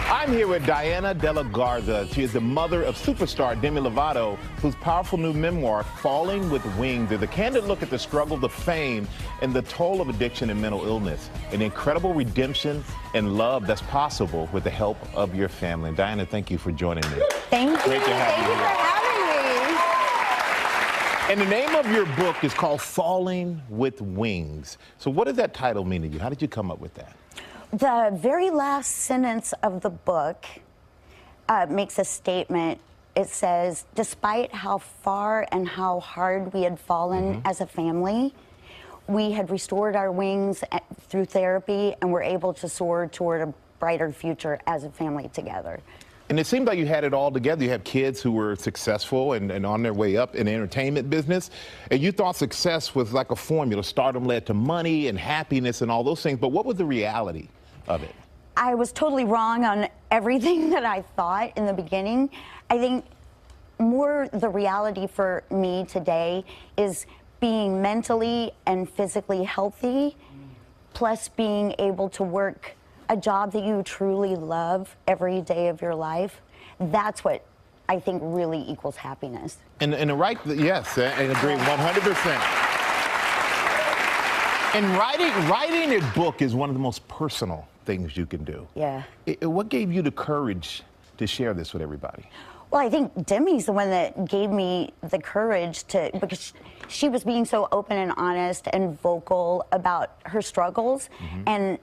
I'm here with Dianna Garza. She is the mother of superstar Demi Lovato, whose powerful new memoir, Falling with Wings, is a candid look at the struggle, the fame, and the toll of addiction and mental illness. An incredible redemption and love that's possible with the help of your family. Dianna, thank you for joining me. Thank you. Great to have Thank you for having me. And the name of your book is called Falling with Wings. So what does that title mean to you? How did you come up with that? The very last sentence of the book makes a statement. It says, despite how far and how hard we had fallen as a family, we had restored our wings through therapy and were able to soar toward a brighter future as a family together. And it seemed like you had it all together. You have kids who were successful and on their way up in the entertainment business. And you thought success was like a formula. Stardom led to money and happiness and all those things. But what was the reality of it? I was totally wrong on everything that I thought in the beginning. I think more the reality for me today is being mentally and physically healthy, plus being able to work a job that you truly love every day of your life. That's what I think really equals happiness. And yes, and agree 100%. And writing a book is one of the most personal things you can do. Yeah. What gave you the courage to share this with everybody? Well, I think Demi's the one that gave me the courage to, because she was being so open and honest and vocal about her struggles. And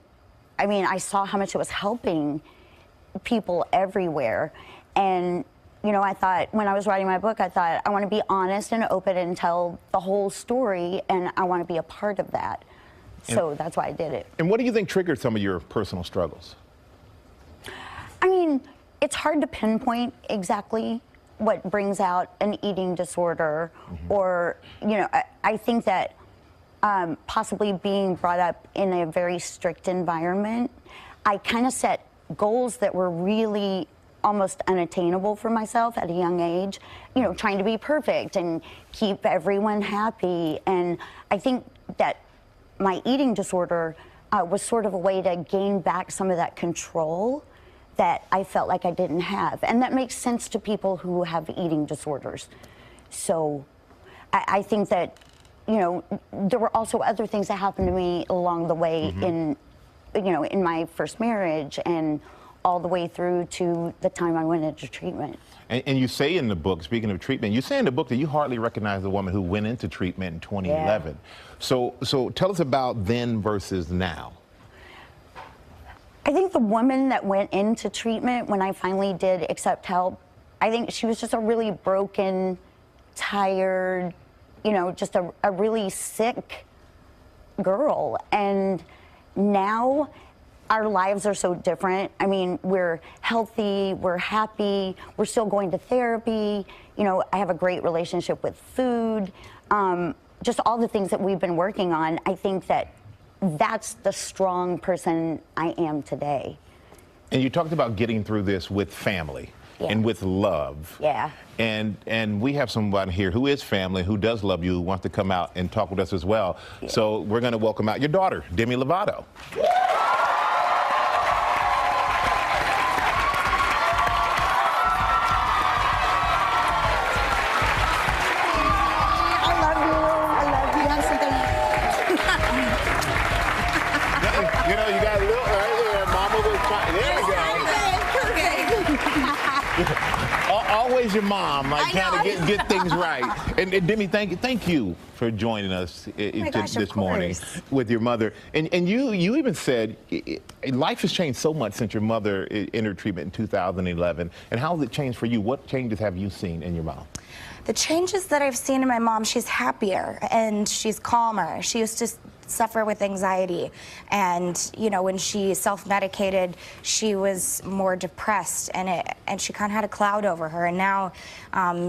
I mean, I saw how much it was helping people everywhere. And, you know, I thought, when I was writing my book, I thought, I want to be honest and open and tell the whole story, and I want to be a part of that. So that's why I did it. And what do you think triggered some of your personal struggles? I mean, it's hard to pinpoint exactly what brings out an eating disorder, or, you know, I think that possibly being brought up in a very strict environment, I kind of set goals that were really almost unattainable for myself at a young age, you know, trying to be perfect and keep everyone happy. And I think that my eating disorder was sort of a way to gain back some of that control that I felt like I didn't have. And that makes sense to people who have eating disorders. So I think that, you know, there were also other things that happened to me along the way in, you know, in my first marriage and all the way through to the time I went into treatment. And you say in the book, speaking of treatment, you say in the book that you hardly recognize the woman who went into treatment in 2011. So tell us about then versus now. I think the woman that went into treatment when I finally did accept help, I think she was just a really broken, tired, you know, just a really sick girl. And now our lives are so different. I mean, we're healthy, we're happy, we're still going to therapy. You know, I have a great relationship with food. Just all the things that we've been working on, I think that that's the strong person I am today. And you talked about getting through this with family and with love. Yeah. And we have someone here who is family, who does love you, who wants to come out and talk with us as well. So we're going to welcome out your daughter, Demi Lovato. You know, you got a little right there. Mama was trying. There we go. Always your mom, like trying to get things right. And Demi, thank you for joining us this morning with your mother. And you even said life has changed so much since your mother entered treatment in 2011. And how has it changed for you? What changes have you seen in your mom? The changes that I've seen in my mom, she's happier and she's calmer. She used to suffer with anxiety, and you know, when she self-medicated, she was more depressed, and she kind of had a cloud over her. And now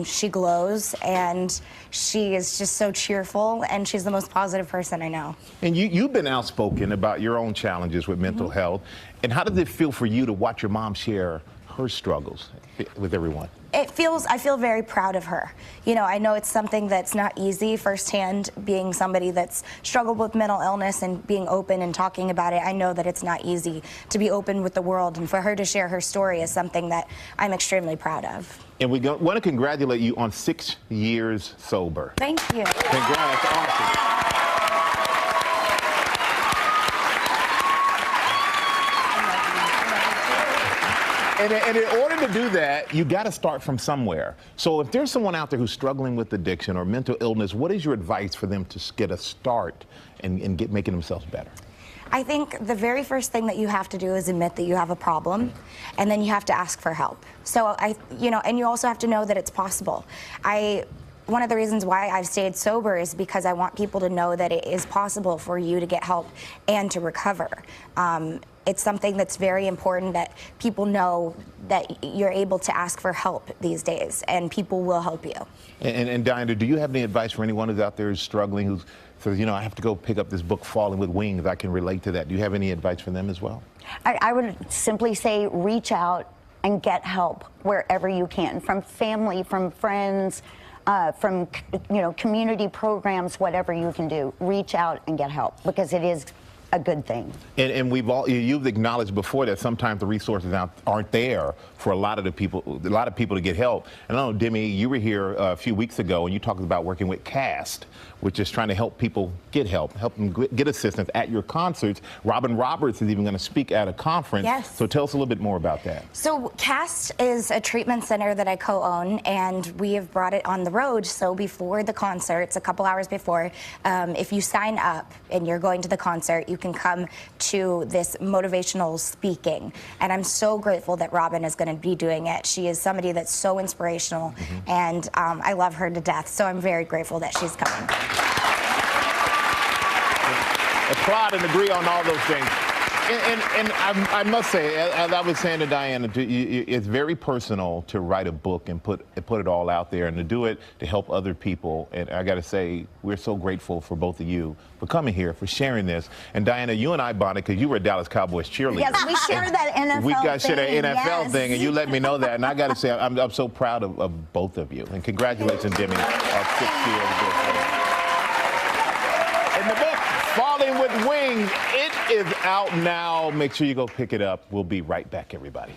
she glows, and she is just so cheerful, and she's the most positive person I know. And you've been outspoken about your own challenges with mental health. And how does it feel for you to watch your mom share her struggles with everyone? I feel very proud of her. You know, I know it's something that's not easy firsthand, being somebody that's struggled with mental illness and being open and talking about it. I know that it's not easy to be open with the world, and for her to share her story is something that I'm extremely proud of. And we want to congratulate you on 6 years sober. Thank you. Congrats, awesome. And in order to do that, you got to start from somewhere. So if there's someone out there who's struggling with addiction or mental illness, what is your advice for them to get a start and making themselves better? I think the very first thing that you have to do is admit that you have a problem, and then you have to ask for help. So and you also have to know that it's possible. One of the reasons why I've stayed sober is because I want people to know that it is possible for you to get help and to recover. It's something that's very important that people know that you're able to ask for help these days, and people will help you. And Dianna, do you have any advice for anyone who's out there who's struggling, who says, you know, I have to go pick up this book, Falling with Wings? I can relate to that. Do you have any advice for them as well? I would simply say reach out and get help wherever you can, from family, from friends, from community programs, whatever you can do. Reach out and get help, because it is a good thing. And you've acknowledged before that sometimes the resources aren't there for a lot of people to get help. And I know, Demi, you were here a few weeks ago and you talked about working with CAST, which is trying to help people get help them get assistance at your concerts. Robin Roberts is even going to speak at a conference. Yes. So tell us a little bit more about that. So CAST is a treatment center that I co-own, and we have brought it on the road. So before the concerts, a couple hours before, if you sign up and you're going to the concert, you can come to this motivational speaking. And I'm so grateful that Robin is going to be doing it. She is somebody that's so inspirational, and I love her to death. So I'm very grateful that she's coming. Applaud and agree on all those things. And I must say, as I was saying to Dianna, it's very personal to write a book and put it all out there, and to do it to help other people. And I got to say, we're so grateful for both of you for coming here, for sharing this. And Dianna, you and I bonded because you were a Dallas Cowboys cheerleader. Yes, we share that NFL We got share that NFL yes. thing, and you let me know that. And I got to say, I'm so proud of both of you. And congratulations, Demi, on 6 years. And the book, Falling with Wings, it is out now. Make sure you go pick it up. We'll be right back, everybody.